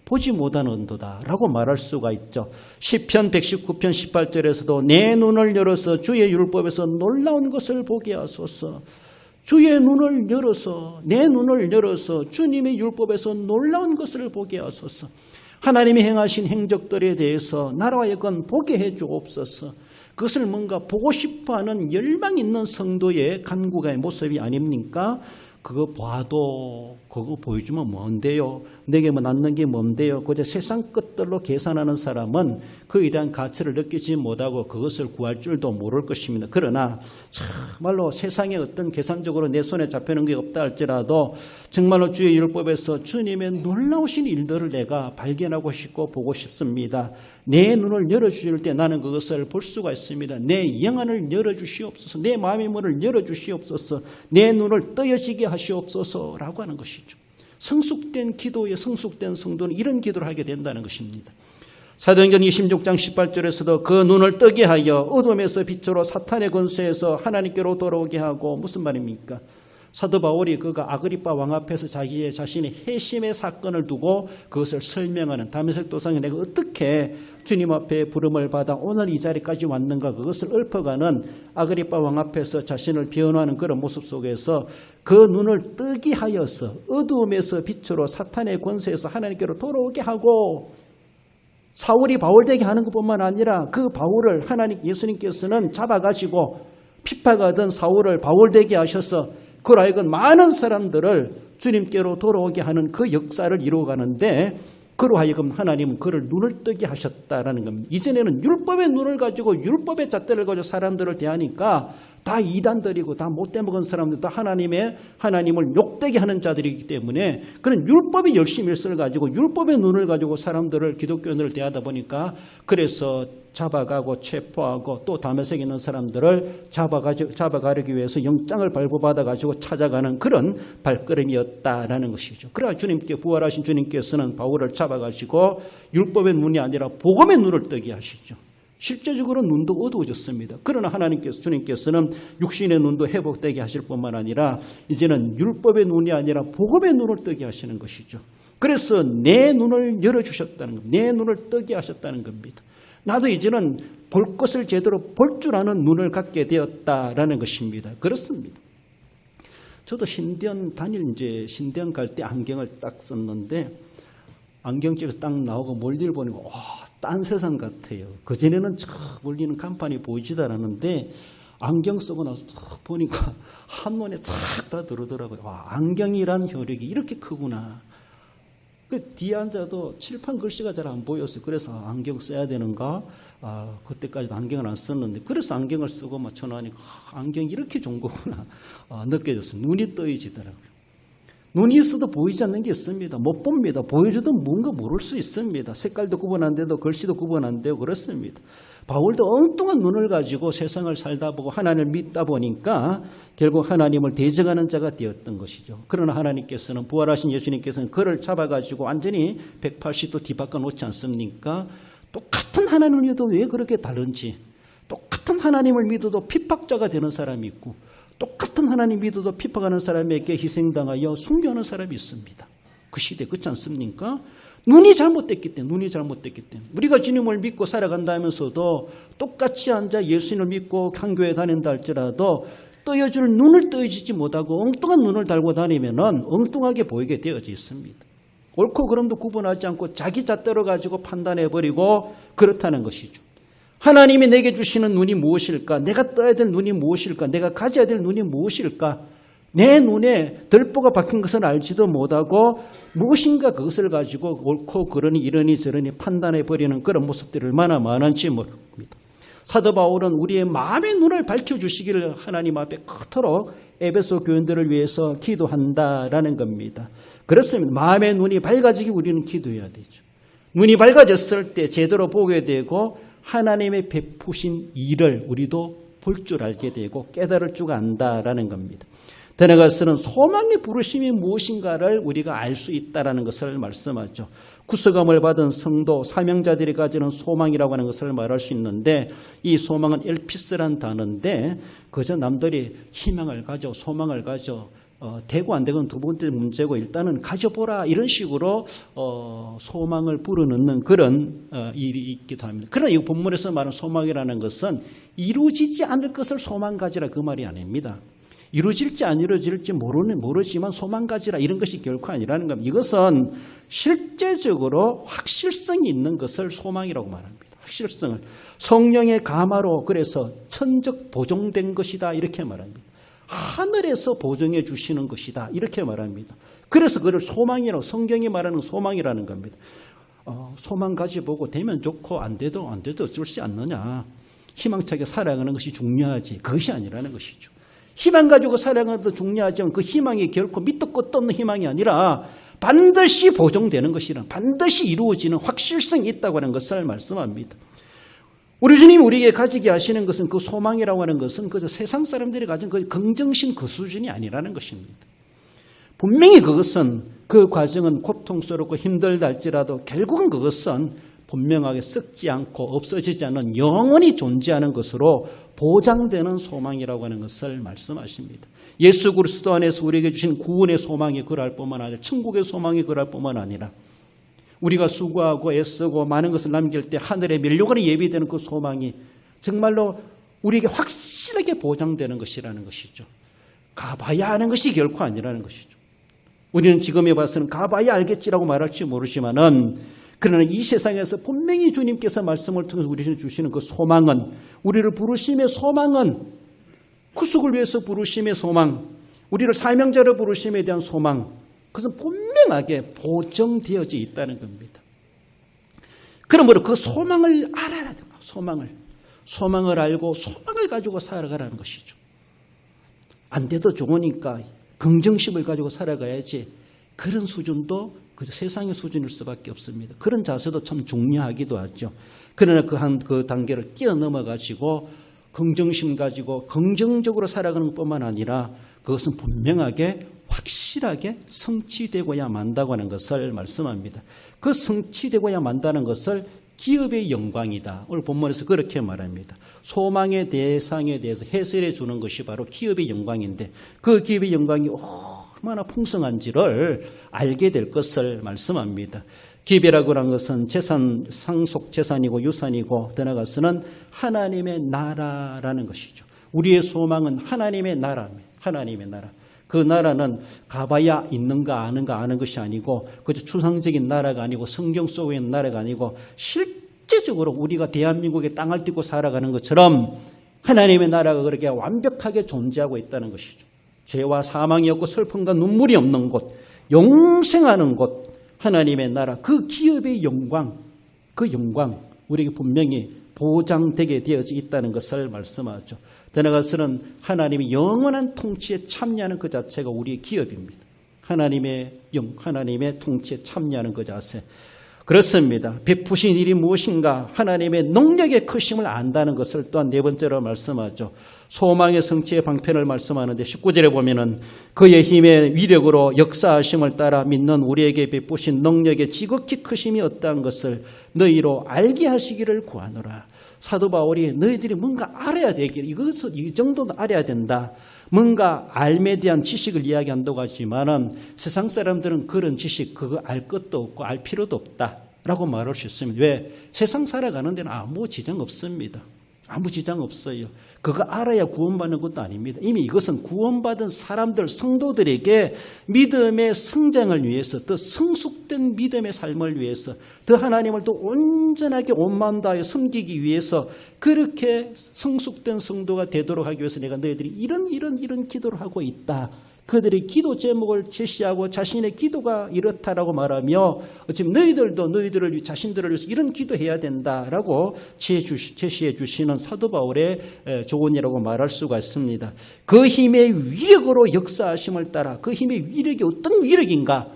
보지 못하는도다 라고 말할 수가 있죠. 시편 119편 18절에서도 내 눈을 열어서 주의 율법에서 놀라운 것을 보게 하소서. 주의 눈을 열어서 내 눈을 열어서 주님의 율법에서 놀라운 것을 보게 하소서. 하나님이 행하신 행적들에 대해서 나로 하여금 보게 해 주옵소서. 그것을 뭔가 보고 싶어하는 열망 있는 성도의 간구가의 모습이 아닙니까? 그거 봐도 그거 보여주면 뭔데요? 내게 뭐 남는 게 뭔데요? 그저 세상 것들로 계산하는 사람은 그에 대한 가치를 느끼지 못하고 그것을 구할 줄도 모를 것입니다. 그러나 정말로 세상에 어떤 계산적으로 내 손에 잡히는 게 없다 할지라도 정말로 주의 율법에서 주님의 놀라우신 일들을 내가 발견하고 싶고 보고 싶습니다. 내 눈을 열어주실 때 나는 그것을 볼 수가 있습니다. 내 영안을 열어주시옵소서. 내 마음의 문을 열어주시옵소서. 내 눈을 떠여지게 하시옵소서라고 하는 것이죠. 성숙된 기도에 성숙된 성도는 이런 기도를 하게 된다는 것입니다. 사도행전 26장 18절에서도 그 눈을 뜨게 하여 어둠에서 빛으로 사탄의 권세에서 하나님께로 돌아오게 하고 무슨 말입니까? 사도 바울이 그가 아그리빠 왕 앞에서 자신의 회심의 사건을 두고 그것을 설명하는 다메섹 도상에 내가 어떻게 주님 앞에 부름을 받아 오늘 이 자리까지 왔는가 그것을 읊어가는 아그리빠 왕 앞에서 자신을 변호하는 그런 모습 속에서 그 눈을 뜨게 하여서 어두움에서 빛으로 사탄의 권세에서 하나님께로 돌아오게 하고 사울이 바울되게 하는 것뿐만 아니라 그 바울을 예수님께서는 잡아가지고 핍박하던 사울을 바울되게 하셔서 그로 하여금 많은 사람들을 주님께로 돌아오게 하는 그 역사를 이루어가는데 그로 하여금 하나님은 그를 눈을 뜨게 하셨다라는 겁니다. 이전에는 율법의 눈을 가지고 율법의 잣대를 가지고 사람들을 대하니까 다 이단들이고 다 못돼 먹은 사람들 다 하나님을 욕되게 하는 자들이기 때문에 그런 율법의 열심히 일을 가지고 율법의 눈을 가지고 사람들을 기독교인을 대하다 보니까 그래서 잡아가고 체포하고 또 다메섹에 있는 사람들을 잡아가기 위해서 영장을 발부받아가지고 찾아가는 그런 발걸음이었다라는 것이죠. 그러나 부활하신 주님께서는 바울을 잡아가지고 율법의 눈이 아니라 복음의 눈을 뜨게 하시죠. 실제적으로 눈도 어두워졌습니다. 그러나 주님께서는 육신의 눈도 회복되게 하실 뿐만 아니라 이제는 율법의 눈이 아니라 복음의 눈을 뜨게 하시는 것이죠. 그래서 내 눈을 열어주셨다는 겁니다. 내 눈을 뜨게 하셨다는 겁니다. 나도 이제는 볼 것을 제대로 볼 줄 아는 눈을 갖게 되었다라는 것입니다. 그렇습니다. 저도 신대원 갈 때 안경을 딱 썼는데 안경집에서 딱 나오고 멀리를 보니까 딴 세상 같아요. 그전에는 저 멀리는 간판이 보이지도 않았는데 안경 쓰고 나서 딱 보니까 한눈에 쫙 다 들어오더라고요. 안경이란 효력이 이렇게 크구나. 그 뒤에 앉아도 칠판 글씨가 잘 안 보였어요. 그래서 안경 써야 되는가? 그때까지도 안경을 안 썼는데 그래서 안경을 쓰고 전화하니까 안경이 이렇게 좋은 거구나 느껴졌습니다. 눈이 떠지더라고요. 눈이 있어도 보이지 않는 게 있습니다. 못 봅니다. 보여줘도 뭔가 모를 수 있습니다. 색깔도 구분 안 돼도 글씨도 구분 안 되고 그렇습니다. 바울도 엉뚱한 눈을 가지고 세상을 살다 보고 하나님을 믿다 보니까 결국 하나님을 대적하는 자가 되었던 것이죠. 그러나 하나님께서는 부활하신 예수님께서는 그를 잡아가지고 완전히 180도 뒤바꿔 놓지 않습니까? 똑같은 하나님이어도 왜 그렇게 다른지 똑같은 하나님을 믿어도 핍박자가 되는 사람이 있고 똑같은 하나님 믿어도 핍박하는 사람에게 희생당하여 순교하는 사람이 있습니다. 그 시대 그렇지 않습니까? 눈이 잘못됐기 때문에 우리가 주님을 믿고 살아간다면서도 똑같이 앉아 예수님을 믿고 향교에 다닌다 할지라도 떠여줄 눈을 떠여지지 못하고 엉뚱한 눈을 달고 다니면 엉뚱하게 보이게 되어져 있습니다. 옳고 그름도 구분하지 않고 자기 잣대로 가지고 판단해버리고 그렇다는 것이죠. 하나님이 내게 주시는 눈이 무엇일까? 내가 떠야 될 눈이 무엇일까? 내가 가져야 될 눈이 무엇일까? 내 눈에 들보가 박힌 것을 알지도 못하고 무엇인가 그것을 가지고 옳고 그러니 이러니 저러니 판단해버리는 그런 모습들이 얼마나 많은지 모릅니다. 사도 바울은 우리의 마음의 눈을 밝혀주시기를 하나님 앞에 그토록 에베소 교인들을 위해서 기도한다라는 겁니다. 그렇습니다. 마음의 눈이 밝아지기 우리는 기도해야 되죠. 눈이 밝아졌을 때 제대로 보게 되고 하나님의 베푸신 일을 우리도 볼 줄 알게 되고 깨달을 줄 안다라는 겁니다. 더 나아가서는 소망의 부르심이 무엇인가를 우리가 알 수 있다는 것을 말씀하죠. 구속함을 받은 성도, 사명자들이 가지는 소망이라고 하는 것을 말할 수 있는데 이 소망은 엘피스란 단어인데 그저 남들이 희망을 가져 소망을 가져 되고 안 되고는 두 번째 문제고 일단은 가져보라 이런 식으로 소망을 불어넣는 그런 일이 있기도 합니다. 그러나 이 본문에서 말하는 소망이라는 것은 이루어지지 않을 것을 소망 가지라 그 말이 아닙니다. 이루어질지 안 이루어질지 모르지만 소망 가지라 이런 것이 결코 아니라는 겁니다. 이것은 실제적으로 확실성이 있는 것을 소망이라고 말합니다. 확실성을 성령의 감화로 그래서 천적 보존된 것이다 이렇게 말합니다. 하늘에서 보증해 주시는 것이다 이렇게 말합니다. 그래서 그걸 소망이라고 성경이 말하는 소망이라는 겁니다. 소망 가지보고 되면 좋고 안 돼도 어쩔 수 않느냐. 희망차게 살아가는 것이 중요하지 그것이 아니라는 것이죠. 희망 가지고 살아가는 것도 중요하지만 그 희망이 결코 밑도 끝도 없는 희망이 아니라 반드시 보존되는 것이란 반드시 이루어지는 확실성이 있다고 하는 것을 말씀합니다. 우리 주님이 우리에게 가지게 하시는 것은 그 소망이라고 하는 것은 그저 세상 사람들이 가진 그 긍정심 그 수준이 아니라는 것입니다. 분명히 그것은 그 과정은 고통스럽고 힘들다 할지라도 결국은 그것은 분명하게 썩지 않고 없어지지 않는 영원히 존재하는 것으로 보장되는 소망이라고 하는 것을 말씀하십니다. 예수 그리스도 안에서 우리에게 주신 구원의 소망이 그럴 뿐만 아니라 천국의 소망이 그럴 뿐만 아니라 우리가 수고하고 애쓰고 많은 것을 남길 때 하늘의 면류관에 예비되는 그 소망이 정말로 우리에게 확실하게 보장되는 것이라는 것이죠. 가봐야 하는 것이 결코 아니라는 것이죠. 우리는 지금에 봐서는 가봐야 알겠지라고 말할지 모르지만은 그러나 이 세상에서 분명히 주님께서 말씀을 통해서 우리에게 주시는 그 소망은 우리를 부르심의 소망은 구속을 위해서 부르심의 소망 우리를 사명자로 부르심에 대한 소망 그것은 분명하게 보정되어져 있다는 겁니다. 그러므로 그 소망을 알아야 돼요. 소망을 알고 소망을 가지고 살아가라는 것이죠. 안 돼도 좋으니까 긍정심을 가지고 살아가야지 그런 수준도 그 세상의 수준일 수밖에 없습니다. 그런 자세도 참 중요하기도 하죠. 그러나 그 단계를 뛰어넘어 가지고 긍정심 가지고 긍정적으로 살아가는 것뿐만 아니라 그것은 분명하게 확실하게 성취되고야 만다고 하는 것을 말씀합니다. 그 성취되고야 만다는 것을 기업의 영광이다. 오늘 본문에서 그렇게 말합니다. 소망의 대상에 대해서 해설해 주는 것이 바로 기업의 영광인데 그 기업의 영광이 얼마나 풍성한지를 알게 될 것을 말씀합니다. 기업이라고 하는 것은 재산, 상속 재산이고 유산이고 더 나아가서는 하나님의 나라라는 것이죠. 우리의 소망은 하나님의 나라입니다. 하나님의 나라. 그 나라는 가봐야 있는가 아는가 아는 것이 아니고 그저 추상적인 나라가 아니고 성경 속에 있는 나라가 아니고 실제적으로 우리가 대한민국의 땅을 딛고 살아가는 것처럼 하나님의 나라가 그렇게 완벽하게 존재하고 있다는 것이죠. 죄와 사망이 없고 슬픔과 눈물이 없는 곳, 영생하는 곳, 하나님의 나라, 그 기업의 영광, 그 영광 우리에게 분명히 보장되게 되어져 있다는 것을 말씀하죠. 더 나아가서는 하나님의 영원한 통치에 참여하는 그 자체가 우리의 기업입니다. 하나님의 통치에 참여하는 그 자세. 그렇습니다. 베푸신 일이 무엇인가 하나님의 능력의 크심을 안다는 것을 또한 네 번째로 말씀하죠. 소망의 성취의 방편을 말씀하는데 19절에 보면은 그의 힘의 위력으로 역사하심을 따라 믿는 우리에게 베푸신 능력의 지극히 크심이 어떠한 것을 너희로 알게 하시기를 구하노라. 사도 바울이 너희들이 뭔가 알아야 되길, 이것을 이 정도는 알아야 된다. 뭔가 알에 대한 지식을 이야기한다고 하지만은 세상 사람들은 그런 지식 그거 알 것도 없고 알 필요도 없다라고 말할 수 있습니다. 왜? 세상 살아가는 데는 아무 지장 없습니다. 아무 지장 없어요. 그거 알아야 구원받는 것도 아닙니다. 이미 이것은 구원받은 사람들, 성도들에게 믿음의 성장을 위해서, 더 성숙된 믿음의 삶을 위해서, 더 하나님을 더 온전하게 온 마음 다하여 섬기기 위해서 그렇게 성숙된 성도가 되도록 하기 위해서 내가 너희들이 이런 기도를 하고 있다. 그들이 기도 제목을 제시하고 자신의 기도가 이렇다라고 말하며 지금 너희들도 너희들을 자신들을 위해서 이런 기도해야 된다라고 제시해 주시는 사도 바울의 조언이라고 말할 수가 있습니다. 그 힘의 위력으로 역사하심을 따라 그 힘의 위력이 어떤 위력인가?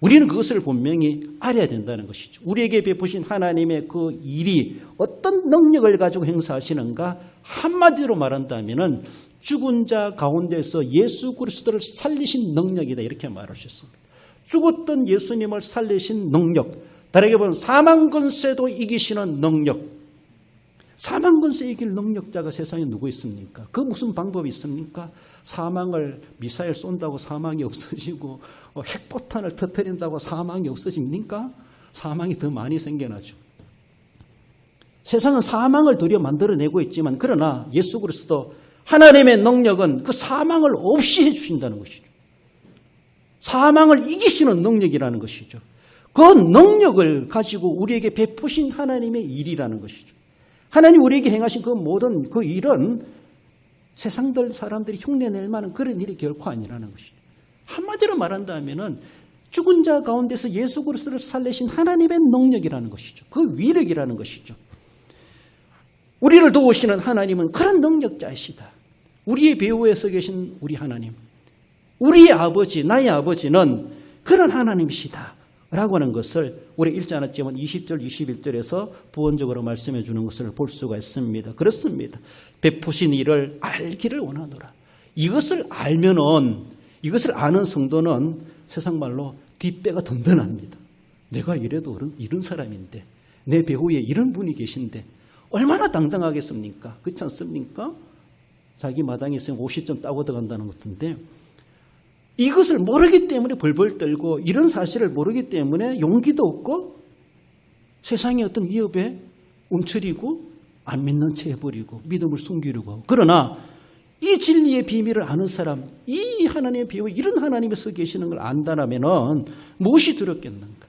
우리는 그것을 분명히 알아야 된다는 것이죠. 우리에게 베푸신 하나님의 그 일이 어떤 능력을 가지고 행사하시는가? 한마디로 말한다면은 죽은 자 가운데서 예수 그리스도를 살리신 능력이다, 이렇게 말할 수 있습니다. 죽었던 예수님을 살리신 능력, 다르게 보면 사망 권세도 이기시는 능력. 사망 권세 이길 능력자가 세상에 누구 있습니까? 그 무슨 방법이 있습니까? 사망을 미사일 쏜다고 사망이 없어지고 핵폭탄을 터뜨린다고 사망이 없어집니까? 사망이 더 많이 생겨나죠. 세상은 사망을 도리어 만들어내고 있지만 그러나 예수 그리스도 하나님의 능력은 그 사망을 없이 해주신다는 것이죠. 사망을 이기시는 능력이라는 것이죠. 그 능력을 가지고 우리에게 베푸신 하나님의 일이라는 것이죠. 하나님 우리에게 행하신 그 모든 그 일은 세상들 사람들이 흉내낼 만한 그런 일이 결코 아니라는 것이죠. 한마디로 말한다면은 죽은 자 가운데서 예수 그리스도를 살리신 하나님의 능력이라는 것이죠. 그 위력이라는 것이죠. 우리를 도우시는 하나님은 그런 능력자이시다. 우리의 배후에 서 계신 우리 하나님, 우리의 아버지, 나의 아버지는 그런 하나님이시다 라고 하는 것을 우리 읽지 않았지만 20절, 21절에서 부언적으로 말씀해 주는 것을 볼 수가 있습니다. 그렇습니다. 베푸신 이를 알기를 원하노라. 이것을 알면은, 이것을 아는 성도는 세상 말로 뒷배가 든든합니다. 내가 이래도 이런 사람인데, 내 배후에 이런 분이 계신데 얼마나 당당하겠습니까? 그렇지 않습니까? 자기 마당에 있으면 50점 따고 들어간다는 것 같은데 이것을 모르기 때문에 벌벌 떨고 이런 사실을 모르기 때문에 용기도 없고 세상의 어떤 위협에 움츠리고 안 믿는 채 해버리고 믿음을 숨기려고 하고, 그러나 이 진리의 비밀을 아는 사람, 이 하나님의 배후에 이런 하나님이 서 계시는 걸 안다라면 무엇이 두렵겠는가?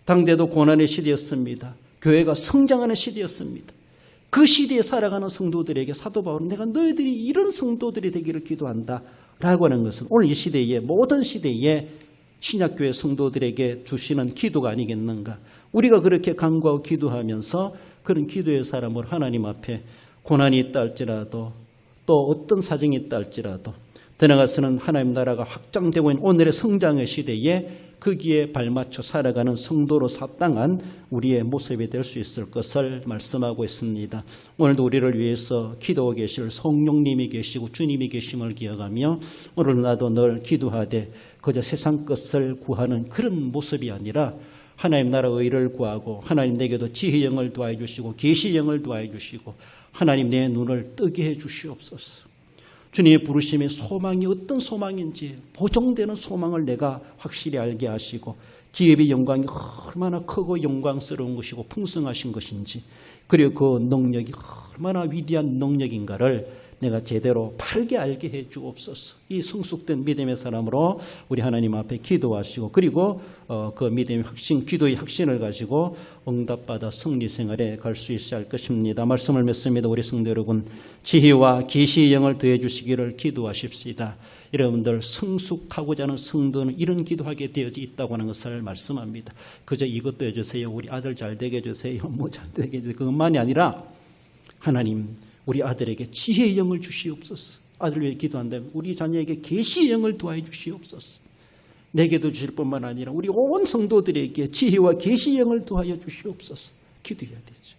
당대도 고난의 시대였습니다. 교회가 성장하는 시대였습니다. 그 시대에 살아가는 성도들에게 사도 바울은 내가 너희들이 이런 성도들이 되기를 기도한다 라고 하는 것은 오늘 이 시대에, 모든 시대에 신약교회 성도들에게 주시는 기도가 아니겠는가. 우리가 그렇게 간구하고 기도하면서 그런 기도의 사람을 하나님 앞에 고난이 있다 할지라도 또 어떤 사정이 있다 할지라도 더 나아가서는 하나님 나라가 확장되고 있는 오늘의 성장의 시대에 거기에 발맞춰 살아가는 성도로 합당한 우리의 모습이 될 수 있을 것을 말씀하고 있습니다. 오늘도 우리를 위해서 기도하고 계실 성령님이 계시고 주님이 계심을 기억하며 오늘 나도 늘 기도하되 그저 세상 것을 구하는 그런 모습이 아니라 하나님 나라 의를 구하고 하나님 내게도 지혜의 영을 더하여 주시고 계시의 영을 더하여 주시고 하나님 내 눈을 뜨게 해 주시옵소서. 주님의 부르심의 소망이 어떤 소망인지 보정되는 소망을 내가 확실히 알게 하시고 기업의 영광이 얼마나 크고 영광스러운 것이고 풍성하신 것인지, 그리고 그 능력이 얼마나 위대한 능력인가를 내가 제대로 바르게 알게 해 주옵소서. 이 성숙된 믿음의 사람으로 우리 하나님 앞에 기도하시고 그리고 그 믿음의 확신, 기도의 확신을 가지고 응답받아 승리 생활에 갈 수 있어야 할 것입니다. 말씀을 맺습니다. 우리 성도 여러분, 지혜와 계시의 영을 더해 주시기를 기도하십시다. 여러분들 성숙하고자 하는 성도는 이런 기도하게 되어져 있다고 하는 것을 말씀합니다. 그저 이것도 해주세요. 우리 아들 잘 되게 해주세요. 뭐 잘 되게 해주세요. 그것만이 아니라 하나님 우리 아들에게 지혜의 영을 주시옵소서. 아들을 위해 기도한다면 우리 자녀에게 계시의 영을 더하여 주시옵소서. 내게도 주실 뿐만 아니라 우리 온 성도들에게 지혜와 계시의 영을 더하여 주시옵소서. 기도해야 되죠.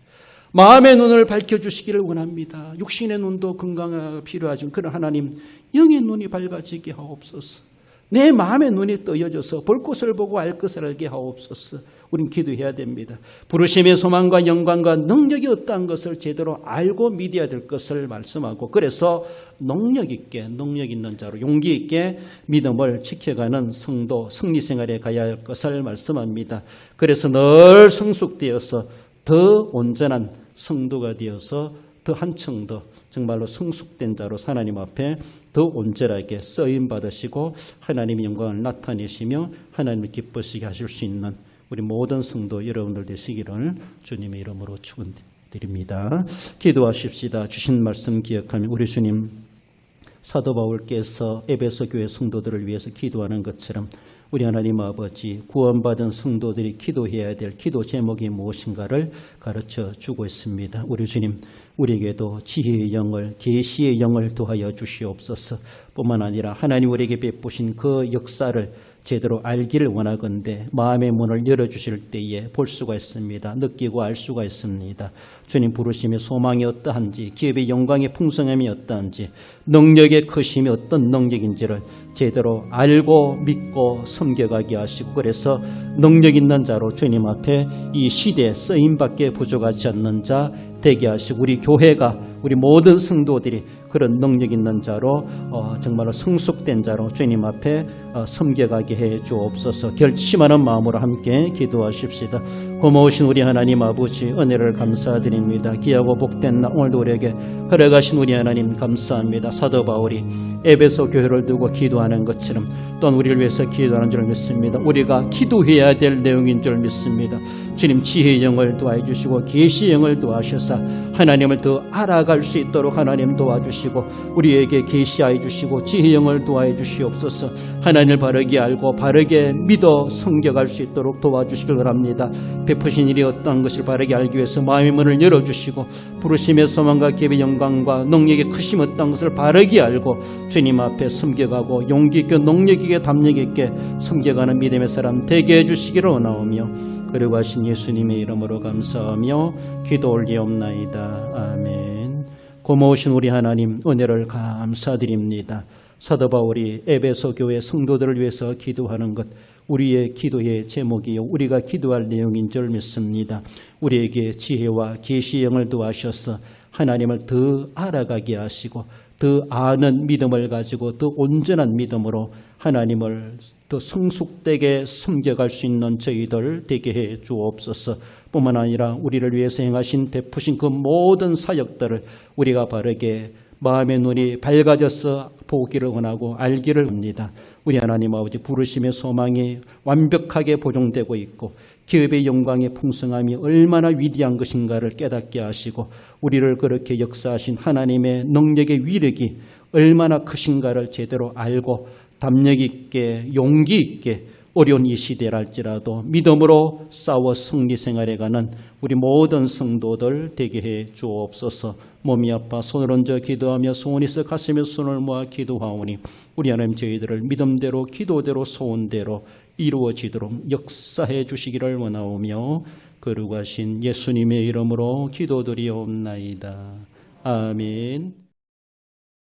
마음의 눈을 밝혀주시기를 원합니다. 육신의 눈도 건강하게 필요하지만 그런 하나님 영의 눈이 밝아지게 하옵소서. 내 마음의 눈이 떠여져서 볼 것을 보고 알 것을 알게 하옵소서. 우린 기도해야 됩니다. 부르심의 소망과 영광과 능력이 어떠한 것을 제대로 알고 믿어야 될 것을 말씀하고, 그래서 능력 있는 자로 용기 있게 믿음을 지켜가는 성도, 승리 생활에 가야 할 것을 말씀합니다. 그래서 늘 성숙되어서 더 온전한 성도가 되어서 더 한층 더 정말로 성숙된 자로 하나님 앞에 더 온전하게 쓰임 받으시고 하나님의 영광을 나타내시며 하나님을 기쁘시게 하실 수 있는 우리 모든 성도 여러분들 되시기를 주님의 이름으로 축원드립니다. 기도하십시다. 주신 말씀 기억하며 우리 주님, 사도 바울께서 에베소 교회 성도들을 위해서 기도하는 것처럼 우리 하나님 아버지, 구원받은 성도들이 기도해야 될 기도 제목이 무엇인가를 가르쳐 주고 있습니다. 우리 주님, 우리에게도 지혜의 영을, 계시의 영을 더하여 주시옵소서. 뿐만 아니라 하나님 우리에게 베푸신 그 역사를 제대로 알기를 원하건대 마음의 문을 열어주실 때에 볼 수가 있습니다. 느끼고 알 수가 있습니다. 주님 부르심의 소망이 어떠한지, 기업의 영광의 풍성함이 어떠한지, 능력의 크심이 어떤 능력인지를 제대로 알고 믿고 섬겨가게 하시고, 그래서 능력 있는 자로 주님 앞에 이 시대에 쓰임밖에 부족하지 않는 자 되게 하시고, 우리 교회가, 우리 모든 성도들이 그런 능력 있는 자로 정말로 성숙된 자로 주님 앞에 섬겨가게 해 주옵소서. 결심하는 마음으로 함께 기도하십시다. 고마우신 우리 하나님 아버지, 은혜를 감사드립니다. 귀하고 복된 날 오늘도 우리에게 허락하신 우리 하나님 감사합니다. 사도 바울이 에베소 교회를 두고 기도하는 것처럼 또한 우리를 위해서 기도하는 줄 믿습니다. 우리가 기도해야 될 내용인 줄 믿습니다. 주님, 지혜의 영을 도와해 주시고 계시의 영을 도와셔서 하나님을 더 알아갈 수 있도록 하나님 도와주시고, 우리에게 계시하여 주시고 지혜의 영을 도와해 주시옵소서. 하나님을 바르게 알고 바르게 믿어 섬겨갈 수 있도록 도와주시길 바랍니다. 베푸신 일이 어떠한 것을 바르게 알기 위해서 마음의 문을 열어주시고, 부르심의 소망과 기업의 영광과 능력의 크심 어떠한 것을 바르게 알고 주님 앞에 섬겨가고 용기 있게 능력 있게 담력 있게 섬겨가는 믿음의 사람 되게 해주시기를 원하오며, 그리고 하신 예수님의 이름으로 감사하며 기도 올리옵나이다. 아멘. 고마우신 우리 하나님, 은혜를 감사드립니다. 사도 바울이 에베소 교회 성도들을 위해서 기도하는 것, 우리의 기도의 제목이요 우리가 기도할 내용인 줄 믿습니다. 우리에게 지혜와 계시의 영을 도와셔서 하나님을 더 알아가게 하시고 더 아는 믿음을 가지고 더 온전한 믿음으로 하나님을 더 성숙되게 섬겨갈 수 있는 저희들 되게 해 주옵소서. 뿐만 아니라 우리를 위해서 행하신 베푸신 그 모든 사역들을 우리가 바르게 마음의 눈이 밝아져서 보기를 원하고 알기를 합니다. 우리 하나님 아버지, 부르심의 소망이 완벽하게 보존되고 있고 기업의 영광의 풍성함이 얼마나 위대한 것인가를 깨닫게 하시고, 우리를 그렇게 역사하신 하나님의 능력의 위력이 얼마나 크신가를 제대로 알고 담력 있게 용기 있게 어려운 이 시대랄지라도 믿음으로 싸워 승리 생활에 가는 우리 모든 성도들 되게 해 주옵소서. 몸이 아파 손을 얹어 기도하며 소원이 있어 가슴에 손을 모아 기도하오니 우리 하나님 저희들을 믿음대로 기도대로 소원대로 이루어지도록 역사해 주시기를 원하오며 거룩하신 예수님의 이름으로 기도드리옵나이다. 아멘.